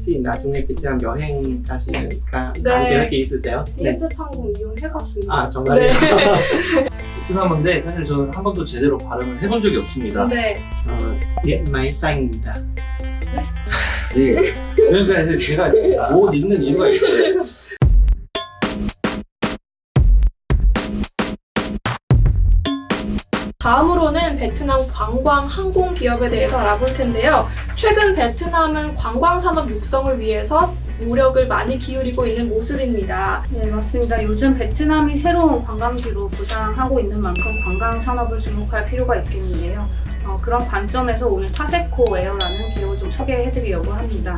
혹시 나중에 베트남 여행 가시는 네. 계획이 있으세요? 비행jet 항공 이용해봤습니다. 아 정말요? 네. 베트남어인데 사실 저는 한 번도 제대로 발음을 해본 적이 없습니다. 네. điện máy xanh 입니다. 예. 그러니까 사실 제가 못 읽는 이유가 있어요. 다음으로는 베트남 관광 항공 기업에 대해서 알아볼 텐데요. 최근 베트남은 관광 산업 육성을 위해서 노력을 많이 기울이고 있는 모습입니다. 네, 맞습니다. 요즘 베트남이 새로운 관광지로 부상하고 있는 만큼 관광 산업을 주목할 필요가 있겠는데요. 그런 관점에서 오늘 타세코 에어라는 기업을 좀 소개해드리려고 합니다.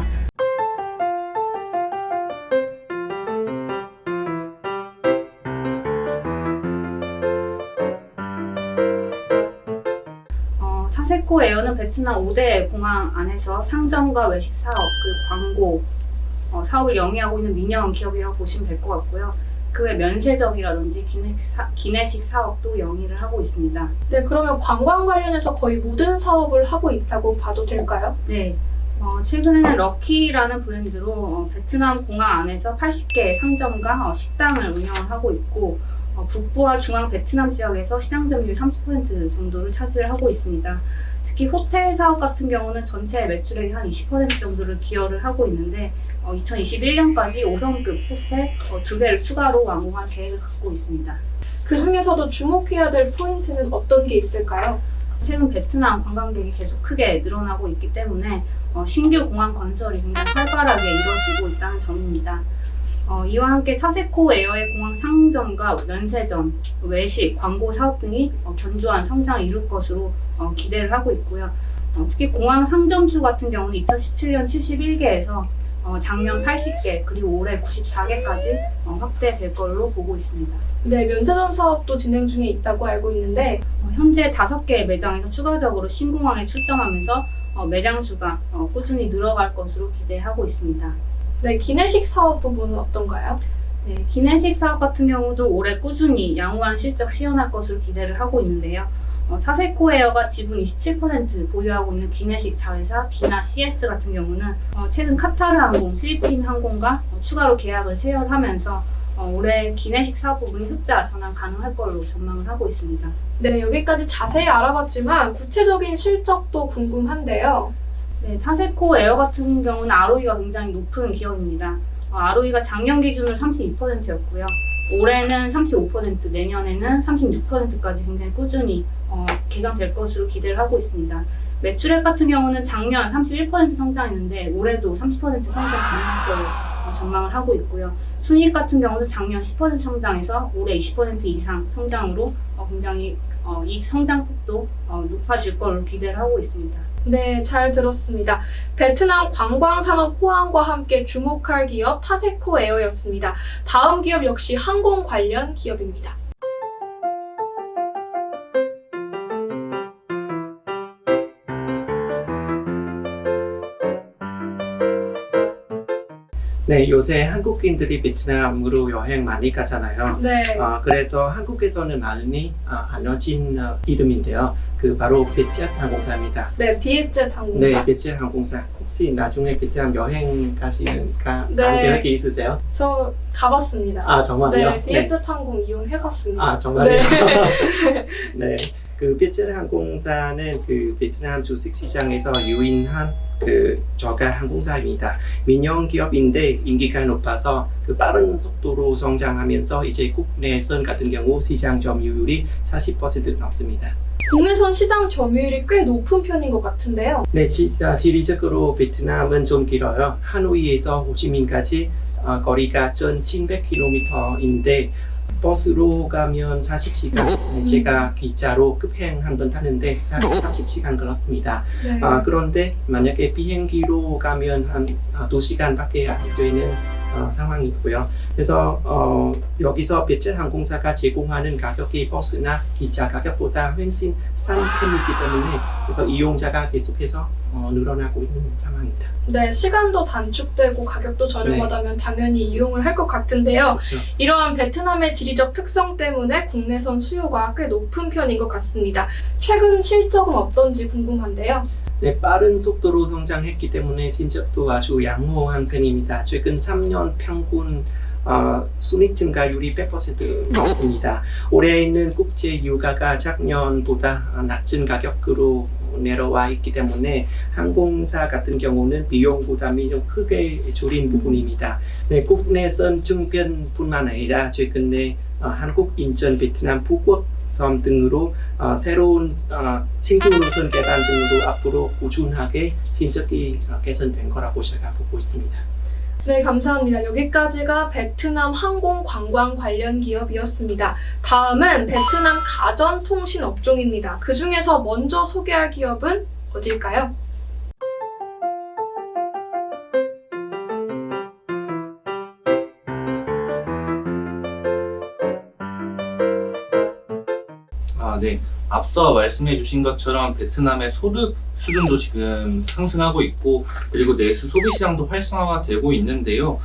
타세코 에어는 베트남 5대 공항 안에서 상점과 외식 사업, 광고 사업을 영위하고 있는 민영 기업이라고 보시면 될 것 같고요. 그 외 면세점이라든지 기내식 사업도 영위를 하고 있습니다. 네, 그러면 관광 관련해서 거의 모든 사업을 하고 있다고 봐도 될까요? 네. 최근에는 럭키라는 브랜드로 베트남 공항 안에서 80개의 상점과 식당을 운영을 하고 있고 북부와 중앙 베트남 지역에서 시장 점유율 30% 정도를 차지를 하고 있습니다. 특히 호텔 사업 같은 경우는 전체 매출의 한 20% 정도를 기여를 하고 있는데 2021년까지 5성급 호텔 2개를 추가로 완공할 계획을 갖고 있습니다. 그 중에서도 주목해야 될 포인트는 어떤 게 있을까요? 최근 베트남 관광객이 계속 크게 늘어나고 있기 때문에 신규 공항 건설이 굉장히 활발하게 이루어지고 있다는 점입니다. 이와 함께 타세코 에어의 공항 상점과 면세점, 외식, 광고 사업 등이 견조한 성장을 이룰 것으로 기대를 하고 있고요. 특히 공항 상점 수 같은 경우는 2017년 71개에서 작년 80개 그리고 올해 94개까지 확대될 걸로 보고 있습니다. 네, 면세점 사업도 진행 중에 있다고 알고 있는데 현재 5개의 매장에서 추가적으로 신공항에 출점하면서 매장 수가 꾸준히 늘어갈 것으로 기대하고 있습니다. 네, 기내식 사업 부분은 어떤가요? 네, 기내식 사업 같은 경우도 올해 꾸준히 양호한 실적 시현할 것으로 기대를 하고 있는데요. 타세코 에어가 지분 27% 보유하고 있는 기내식 자회사 기나 CS 같은 경우는 최근 카타르 항공, 필리핀 항공과 추가로 계약을 체결하면서 올해 기내식 사업 부분이 흑자 전환 가능할 걸로 전망을 하고 있습니다. 네, 여기까지 자세히 알아봤지만 구체적인 실적도 궁금한데요. 네, 타세코 에어 같은 경우는 ROE가 굉장히 높은 기업입니다. ROE가 작년 기준으로 32%였고요. 올해는 35%, 내년에는 36%까지 굉장히 꾸준히 개선될 것으로 기대를 하고 있습니다. 매출액 같은 경우는 작년 31% 성장했는데 올해도 30% 성장 가능할 걸로 전망을 하고 있고요. 순이익 같은 경우는 작년 10% 성장해서 올해 20% 이상 성장으로 굉장히 이익 성장폭도 높아질 걸로 기대를 하고 있습니다. 네, 잘 들었습니다. 베트남 관광산업 호황과 함께 주목할 기업 타세코 에어였습니다. 다음 기업 역시 항공 관련 기업입니다. 네, 요새 한국인들이 베트남으로 여행 많이 가잖아요. 네. 그래서 한국에서는 많이 알려진 이름인데요. 바로 베트jet 항공사입니다. 네, 비엣젯 항공사. 네, 베트jet 항공사. 혹시 나중에 베트남 여행 가시는 네. 계획이 있으세요? 저 가봤습니다. 아, 정말요? 네, 비엣젯 항공 이용해봤습니다. 아, 정말요? 네. 네. 베트jet 항공사는 베트남 주식 시장에서 유일한 저가 항공사입니다. 민영 기업인데 인기가 높아서 빠른 속도로 성장하면서 이제 국내선 같은 경우 시장 점유율이 40% 넘습니다. 국내선 시장 점유율이 꽤 높은 편인 것 같은데요. 네, 지리적으로 베트남은 좀 길어요. 하노이에서 호치민까지 거리가 1,700km인데 버스로 가면 40시간, 제가 기차로 급행 한 번 타는데 30시간 걸었습니다. 네. 그런데 만약에 비행기로 가면 한 2시간밖에 안 되는 상황이고요. 그래서 여기서 베트jet 항공사가 제공하는 가격이 버스나 기차 가격보다 훨씬 싼 편이기 때문에 그래서 이용자가 계속해서 늘어나고 있는 상황입니다. 네, 시간도 단축되고 가격도 저렴하다면 당연히 이용을 할 것 같은데요. 그렇죠. 이러한 베트남의 지리적 특성 때문에 국내선 수요가 꽤 높은 편인 것 같습니다. 최근 실적은 어떤지 궁금한데요. 네, 빠른 속도로 성장했기 때문에 실적도 아주 양호한 편입니다. 최근 3년 평균 순익 증가율이 100%였습니다. 올해 있는 국제 유가가 작년보다 낮은 가격으로 내려와 있기 때문에 항공사 같은 경우는 비용 부담이 좀 크게 줄인 부분입니다. 네, 국내선 증편뿐만 아니라 최근에 한국, 인천, 베트남, 북극 섬 등으로 새로운 신규 노선 개발 등으로 앞으로 꾸준하게 실적이 개선된 거라고 제가 보고 있습니다. 네, 감사합니다. 여기까지가 베트남 항공 관광 관련 기업이었습니다. 다음은 베트남 가전통신 업종입니다. 그 중에서 먼저 소개할 기업은 어딜까요? 네. 앞서 말씀해 주신 것처럼 베트남의 소득 수준도 지금 상승하고 있고 그리고 내수 소비 시장도 활성화가 되고 있는데요.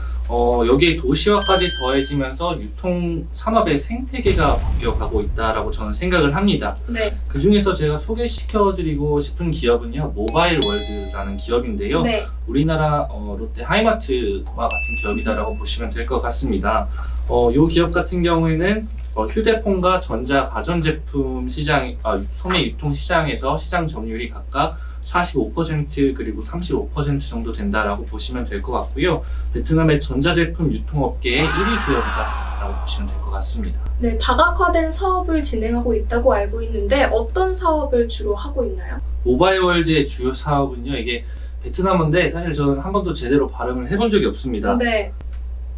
여기에 도시화까지 더해지면서 유통 산업의 생태계가 바뀌어가고 있다라고 저는 생각을 합니다. 네. 그 중에서 제가 소개시켜드리고 싶은 기업은요, 모바일 월드라는 기업인데요. 네. 우리나라 롯데 하이마트와 같은 기업이다라고 보시면 될 것 같습니다. 이 기업 같은 경우에는 휴대폰과 전자 가전제품 시장, 소매 유통 시장에서 시장 점유율이 각각 45% 그리고 35% 정도 된다라고 보시면 될 것 같고요. 베트남의 전자제품 유통업계의 1위 기업이다라고 보시면 될 것 같습니다. 네, 다각화된 사업을 진행하고 있다고 알고 있는데 어떤 사업을 주로 하고 있나요? 모바일 월드의 주요 사업은요, 이게 베트남어인데 사실 저는 한 번도 제대로 발음을 해본 적이 없습니다. 네.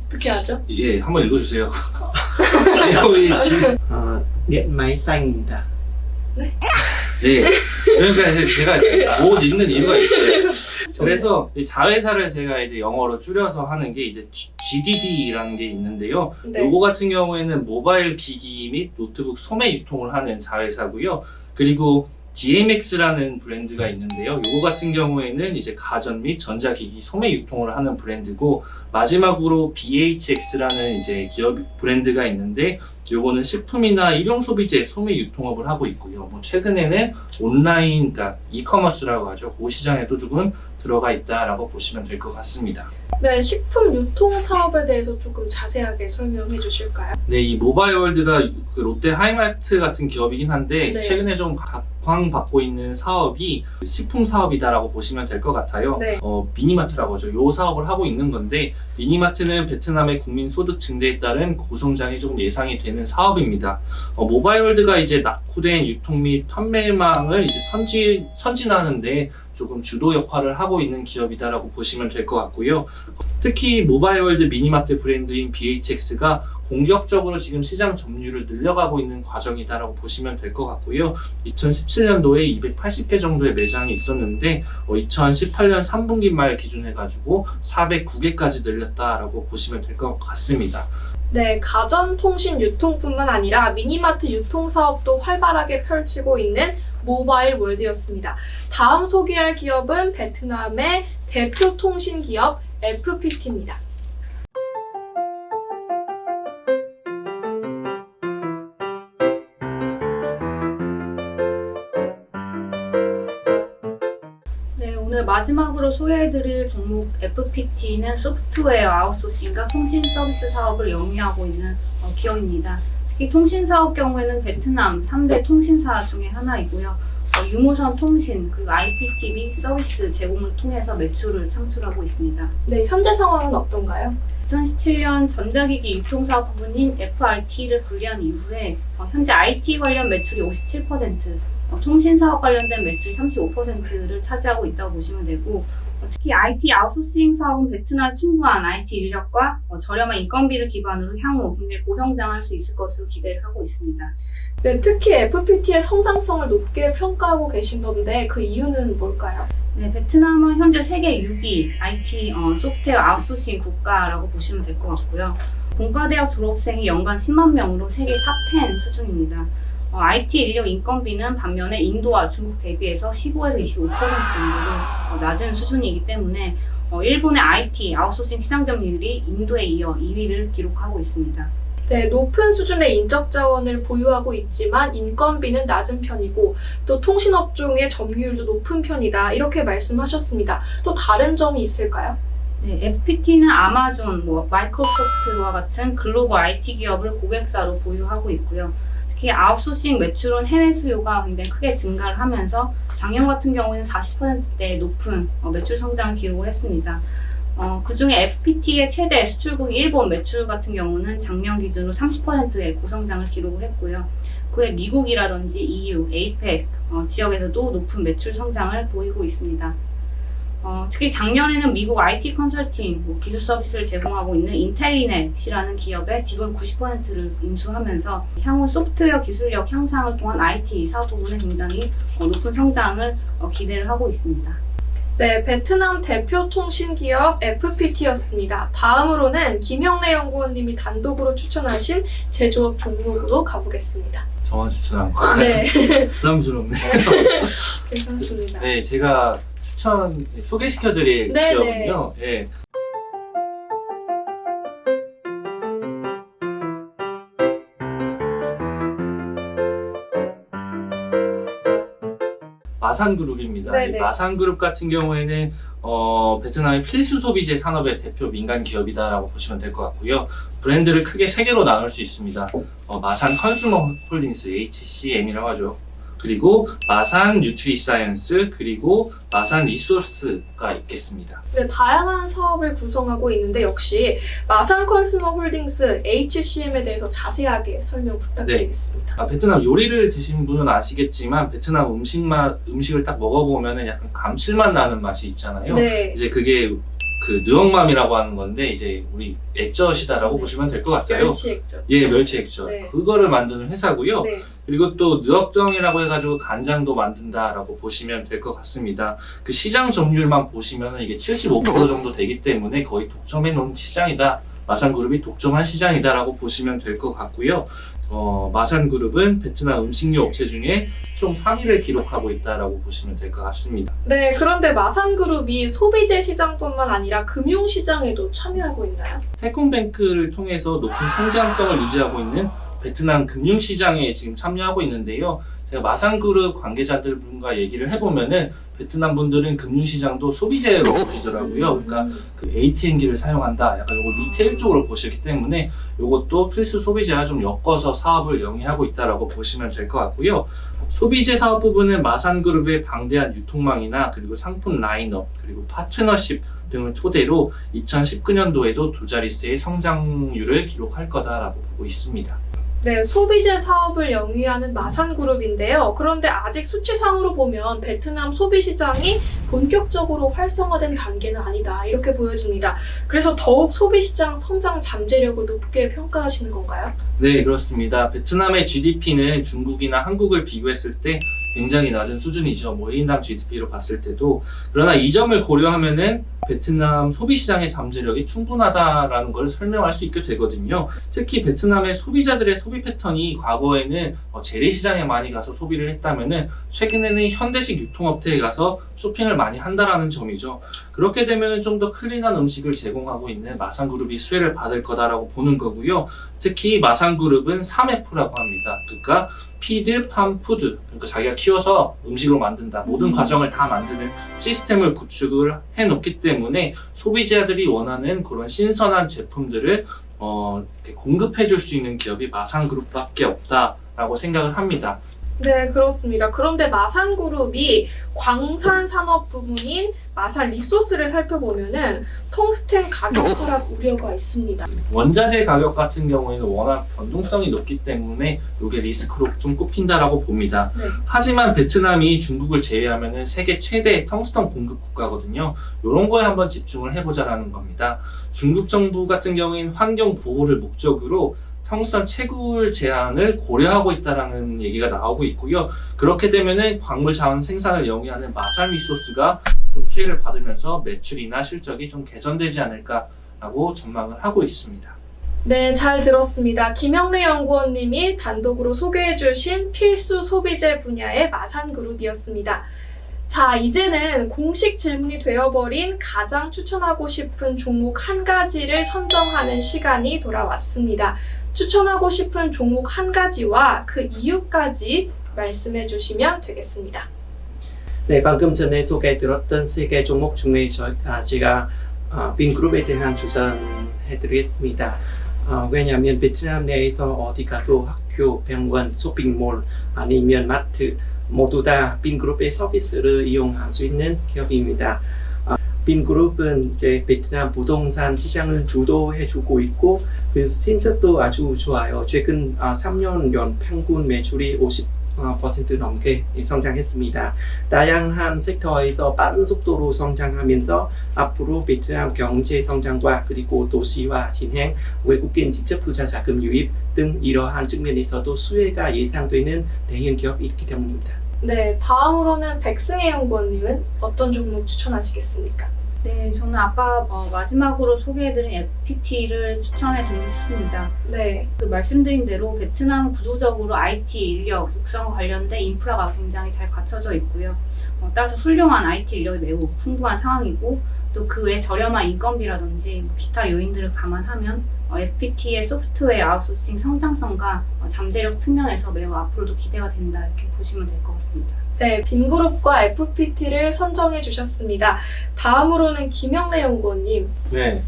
어떻게 하죠? 예, 한번 읽어주세요. điện máy xanh.입니다. 네. 그러니까 제가 못 읽는 이유가 있어요. 그래서 이 자회사를 제가 이제 영어로 줄여서 하는 게 이제 GDD라는 게 있는데요. 네. 요거 같은 경우에는 모바일 기기 및 노트북 소매 유통을 하는 자회사고요. 그리고 DMX라는 브랜드가 있는데요. 요거 같은 경우에는 이제 가전 및 전자기기 소매 유통을 하는 브랜드고, 마지막으로 BHX라는 이제 기업 브랜드가 있는데 요거는 식품이나 일용 소비재 소매 유통업을 하고 있고요. 뭐 최근에는 온라인, 그러니까 이커머스라고 하죠. 그 시장에도 조금 들어가 있다라고 보시면 될 것 같습니다. 네, 식품 유통 사업에 대해서 조금 자세하게 설명해 주실까요? 네, 이 모바일 월드가 그 롯데 하이마트 같은 기업이긴 한데 네. 최근에 좀 각광받고 있는 사업이 식품 사업이다라고 보시면 될 것 같아요. 네. 미니마트라고 하죠. 이 사업을 하고 있는 건데, 미니마트는 베트남의 국민 소득 증대에 따른 고성장이 조금 예상이 되는 사업입니다. 모바일 월드가 이제 낙후된 유통 및 판매망을 이제 선진하는데 조금 주도 역할을 하고 있는 기업이다라고 보시면 될 것 같고요. 특히 모바일 월드 미니마트 브랜드인 BHX가 공격적으로 지금 시장 점유율을 늘려가고 있는 과정이다라고 보시면 될 것 같고요. 2017년도에 280개 정도의 매장이 있었는데 2018년 3분기 말 기준해가지고 409개까지 늘렸다라고 보시면 될 것 같습니다. 네, 가전통신 유통뿐만 아니라 미니마트 유통 사업도 활발하게 펼치고 있는 모바일 월드였습니다. 다음 소개할 기업은 베트남의 대표 통신 기업 FPT입니다. 네, 오늘 마지막으로 소개해드릴 종목 FPT는 소프트웨어 아웃소싱과 통신 서비스 사업을 영위하고 있는 기업입니다. 특히 통신 사업 경우에는 베트남 3대 통신사 중에 하나이고요. 유무선 통신, 그리고 IPTV 서비스 제공을 통해서 매출을 창출하고 있습니다. 네, 현재 상황은 어떤가요? 2017년 전자기기 유통사업 부분인 FRT를 분리한 이후에 현재 IT 관련 매출이 57%, 통신사업 관련된 매출이 35%를 차지하고 있다고 보시면 되고, 특히 IT 아웃소싱 사업은 베트남 충분한 IT 인력과 저렴한 인건비를 기반으로 향후 굉장히 고성장할 수 있을 것으로 기대를 하고 있습니다. 네, 특히 FPT의 성장성을 높게 평가하고 계신 건데 그 이유는 뭘까요? 네, 베트남은 현재 세계 6위 IT 소프트웨어 아웃소싱 국가라고 보시면 될 것 같고요. 공과대학 졸업생이 연간 10만 명으로 세계 탑10 수준입니다. IT 인력 인건비는 반면에 인도와 중국 대비해서 15에서 25% 정도로 낮은 수준이기 때문에 일본의 IT 아웃소싱 시장 점유율이 인도에 이어 2위를 기록하고 있습니다. 네, 높은 수준의 인적 자원을 보유하고 있지만 인건비는 낮은 편이고 또 통신업종의 점유율도 높은 편이다. 이렇게 말씀하셨습니다. 또 다른 점이 있을까요? 네, FPT는 아마존, 마이크로소프트와 같은 글로벌 IT 기업을 고객사로 보유하고 있고요. 특히 아웃소싱 매출은 해외 수요가 굉장히 크게 증가를 하면서 작년 같은 경우에는 40%대의 높은 매출 성장을 기록을 했습니다. 그중에 FPT의 최대 수출국인 일본 매출 같은 경우는 작년 기준으로 30%의 고성장을 기록을 했고요. 그외 미국이라든지 EU, APEC 지역에서도 높은 매출 성장을 보이고 있습니다. 특히 작년에는 미국 IT 컨설팅 기술 서비스를 제공하고 있는 인텔리넷이라는 기업의 지분 90%를 인수하면서 향후 소프트웨어 기술력 향상을 통한 IT 사업 부분에 굉장히 높은 성장을 기대를 하고 있습니다. 네, 베트남 대표 통신 기업 FPT였습니다. 다음으로는 김형래 연구원님이 단독으로 추천하신 제조업 종목으로 가보겠습니다. 저만 추천한 거. 네, 부담스럽네요. 괜찮습니다. 네, 제가 소개시켜드릴 네, 기업은요. 네. 마산그룹입니다. 네네. 이 마산그룹 같은 경우에는 베트남의 필수 소비재 산업의 대표 민간 기업이다라고 보시면 될 것 같고요. 브랜드를 크게 세 개로 나눌 수 있습니다. 마산 컨슈머 홀딩스 HCM이라고 하죠. 그리고 마산 뉴트리사이언스, 그리고 마산 리소스가 있겠습니다. 네, 다양한 사업을 구성하고 있는데 역시 마산 컨슈머 홀딩스 HCM에 대해서 자세하게 설명 부탁드리겠습니다. 베트남 요리를 드신 분은 아시겠지만 베트남 음식을 딱 먹어보면 약간 감칠맛 나는 맛이 있잖아요. 네, 이제 그게 그 느엉맘이라고 하는 건데 이제 우리 액젓이다라고 네. 보시면 될 것 같아요. 멸치 액젓. 예, 멸치 액젓. 네. 그거를 만드는 회사고요. 네, 그리고 또 느억정이라고 해가지고 간장도 만든다라고 보시면 될 것 같습니다. 그 시장 점유율만 보시면 이게 75% 정도 되기 때문에 거의 독점해 놓은 시장이다. 마산그룹이 독점한 시장이다라고 보시면 될 것 같고요. 마산그룹은 베트남 음식료 업체 중에 총 3위를 기록하고 있다라고 보시면 될 것 같습니다. 네, 그런데 마산그룹이 소비재 시장뿐만 아니라 금융시장에도 참여하고 있나요? 태콩뱅크를 통해서 높은 성장성을 유지하고 있는 베트남 금융시장에 지금 참여하고 있는데요. 제가 마산그룹 관계자들분과 얘기를 해보면은 베트남 분들은 금융시장도 소비재로 보시더라고요. 그러니까 그 ATM기를 사용한다. 약간 이걸 리테일 쪽으로 보시기 때문에 이것도 필수 소비재와 좀 엮어서 사업을 영위하고 있다라고 보시면 될 것 같고요. 소비재 사업 부분은 마산그룹의 방대한 유통망이나 그리고 상품 라인업 그리고 파트너십 등을 토대로 2019년도에도 두 자릿수의 성장률을 기록할 거다라고 보고 있습니다. 네, 소비재 사업을 영위하는 마산그룹인데요. 그런데 아직 수치상으로 보면 베트남 소비시장이 본격적으로 활성화된 단계는 아니다. 이렇게 보여집니다. 그래서 더욱 소비시장 성장 잠재력을 높게 평가하시는 건가요? 네, 그렇습니다. 베트남의 GDP는 중국이나 한국을 비교했을 때 굉장히 낮은 수준이죠. 1인당 GDP로 봤을 때도. 그러나 이 점을 고려하면은 베트남 소비시장의 잠재력이 충분하다라는 걸 설명할 수 있게 되거든요. 특히 베트남의 소비자들의 소비 패턴이 과거에는 재래시장에 많이 가서 소비를 했다면은 최근에는 현대식 유통업체에 가서 쇼핑을 많이 한다라는 점이죠. 그렇게 되면은 좀 더 클린한 음식을 제공하고 있는 마산그룹이 수혜를 받을 거다라고 보는 거고요. 특히 마산그룹은 3F라고 합니다. 그러니까 피드, 팜, 푸드. 그러니까 자기가 키워서 음식으로 만든다. 모든 과정을 다 만드는 시스템을 구축을 해놓기 때문에 소비자들이 원하는 그런 신선한 제품들을 이렇게 공급해줄 수 있는 기업이 마산그룹밖에 없다라고 생각을 합니다. 네, 그렇습니다. 그런데 마산그룹이 광산 산업 부문인 마산 리소스를 살펴보면은 텅스텐 가격 하락 우려가 있습니다. 원자재 가격 같은 경우에는 워낙 변동성이 높기 때문에 이게 리스크로 좀 꼽힌다라고 봅니다. 네. 하지만 베트남이 중국을 제외하면 세계 최대 텅스턴 공급 국가거든요. 이런 거에 한번 집중을 해보자라는 겁니다. 중국 정부 같은 경우에는 환경 보호를 목적으로 텅스턴 채굴 제한을 고려하고 있다는 얘기가 나오고 있고요. 그렇게 되면은 광물 자원 생산을 영위하는 마산 리소스가 좀 수혜를 받으면서 매출이나 실적이 좀 개선되지 않을까라고 전망을 하고 있습니다. 네, 잘 들었습니다. 김형래 연구원님이 단독으로 소개해주신 필수 소비재 분야의 마산그룹이었습니다. 자, 이제는 공식 질문이 되어버린 가장 추천하고 싶은 종목 한 가지를 선정하는 시간이 돌아왔습니다. 추천하고 싶은 종목 한 가지와 그 이유까지 말씀해 주시면 되겠습니다. 네, 방금 전에 소개 들었던 3개 종목 중에 제가 빈그룹에 대한 추천해드리겠습니다. 왜냐하면 베트남 내에서 어디 가도 학교, 병원, 쇼핑몰 아니면 마트 모두 다 빈그룹의 서비스를 이용할 수 있는 기업입니다. 빈그룹은 이제 베트남 부동산 시장을 주도해주고 있고 그래서 실적도 아주 좋아요. 최근 3년 연 평균 매출이 50% 넘게 성장했습니다. 다양한 섹터에서 빠른 속도로 성장하면서 앞으로 베트남 경제 성장과 그리고 도시화 진행, 외국인 직접 투자 자금 유입 등 이러한 측면에서도 수혜가 예상되는 대형 기업이기 때문입니다. 네, 다음으로는 백승혜 연구원님은 어떤 종목 추천하시겠습니까? 네, 저는 아까 마지막으로 소개해드린 FPT를 추천해드리고 싶습니다. 네, 그 말씀드린 대로 베트남은 구조적으로 IT 인력 육성과 관련된 인프라가 굉장히 잘 갖춰져 있고요. 따라서 훌륭한 IT 인력이 매우 풍부한 상황이고 또 그 외 저렴한 인건비라든지 기타 요인들을 감안하면 FPT의 소프트웨어 아웃소싱 성장성과 잠재력 측면에서 매우 앞으로도 기대가 된다 이렇게 보시면 될 것 같습니다. 네, 빈그룹과 FPT를 선정해 주셨습니다. 다음으로는 김영래 연구원님. 네,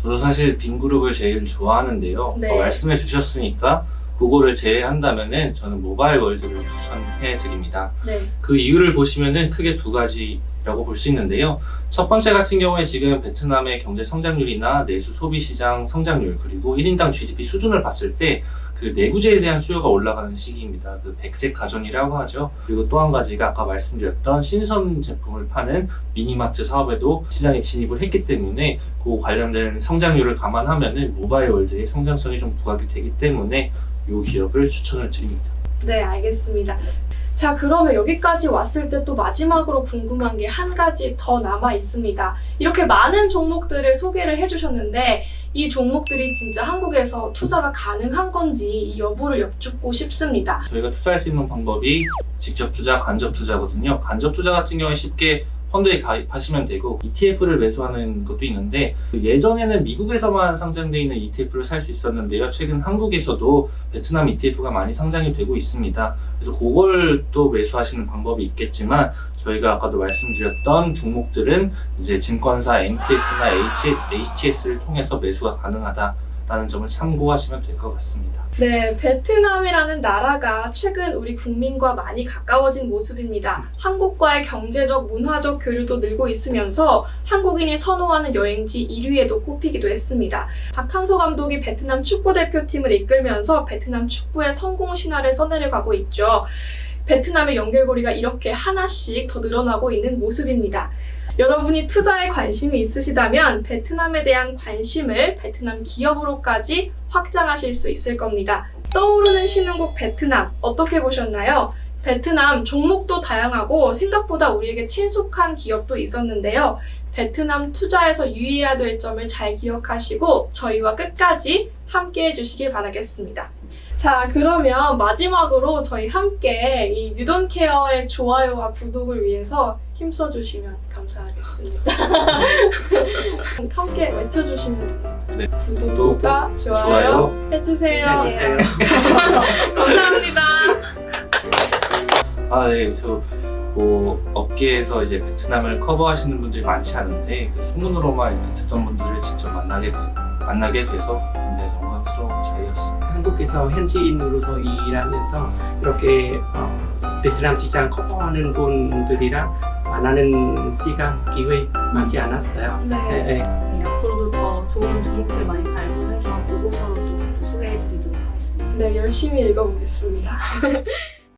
저도 사실 빈그룹을 제일 좋아하는데요. 네. 말씀해 주셨으니까 그거를 제외한다면은 저는 모바일 월드를 추천해 드립니다. 네, 그 이유를 보시면은 크게 2가지라고 볼 수 있는데요. 첫 번째 같은 경우에 지금 베트남의 경제 성장률이나 내수 소비 시장 성장률 그리고 1인당 GDP 수준을 봤을 때 그 내구재에 대한 수요가 올라가는 시기입니다. 그 백색 가전이라고 하죠. 그리고 또 한 가지가 아까 말씀드렸던 신선 제품을 파는 미니마트 사업에도 시장에 진입을 했기 때문에 그 관련된 성장률을 감안하면은 모바일 월드의 성장성이 좀 부각이 되기 때문에 이 기업을 추천을 드립니다. 네, 알겠습니다. 자, 그러면 여기까지 왔을 때 또 마지막으로 궁금한 게 한 가지 더 남아 있습니다. 이렇게 많은 종목들을 소개를 해주셨는데 이 종목들이 진짜 한국에서 투자가 가능한 건지 이 여부를 여쭙고 싶습니다. 저희가 투자할 수 있는 방법이 직접 투자, 간접 투자거든요. 간접 투자 같은 경우에 쉽게 펀드에 가입하시면 되고 ETF를 매수하는 것도 있는데 예전에는 미국에서만 상장되어 있는 ETF를 살 수 있었는데요. 최근 한국에서도 베트남 ETF가 많이 상장이 되고 있습니다. 그래서 그걸 또 매수하시는 방법이 있겠지만 저희가 아까도 말씀드렸던 종목들은 이제 증권사 MTS나 HTS를 통해서 매수가 가능하다라는 점을 참고하시면 될 것 같습니다. 네, 베트남이라는 나라가 최근 우리 국민과 많이 가까워진 모습입니다. 한국과의 경제적, 문화적 교류도 늘고 있으면서 한국인이 선호하는 여행지 1위에도 꼽히기도 했습니다. 박항서 감독이 베트남 축구대표팀을 이끌면서 베트남 축구의 성공 신화를 써내려가고 있죠. 베트남의 연결고리가 이렇게 하나씩 더 늘어나고 있는 모습입니다. 여러분이 투자에 관심이 있으시다면 베트남에 대한 관심을 베트남 기업으로까지 확장하실 수 있을 겁니다. 떠오르는 신흥국 베트남 어떻게 보셨나요? 베트남 종목도 다양하고 생각보다 우리에게 친숙한 기업도 있었는데요. 베트남 투자에서 유의해야 될 점을 잘 기억하시고 저희와 끝까지 함께 해주시길 바라겠습니다. 자, 그러면 마지막으로 저희 함께 이 뉴돈케어의 좋아요와 구독을 위해서 힘써주시면 감사하겠습니다. 함께 외쳐주시면 돼요. 네. 구독과 좋아요 해주세요. 해주세요. 감사합니다. 네, 업계에서 이제 베트남을 커버하시는 분들이 많지 않은데 소문으로만 이렇게 듣던 분들을 직접 만나게 돼서 굉장히 영광스러운 자리였습니다. 한국에서 현지인으로서 일하면서 이렇게 베트남 시장 커버하는 분들이랑 만나는 시간, 기회 많지 않았어요. 네. 네. 앞으로도 더 좋은 종목들 많이 발굴해서 보고서로 또 소개해드리도록 하겠습니다. 네, 열심히 읽어보겠습니다.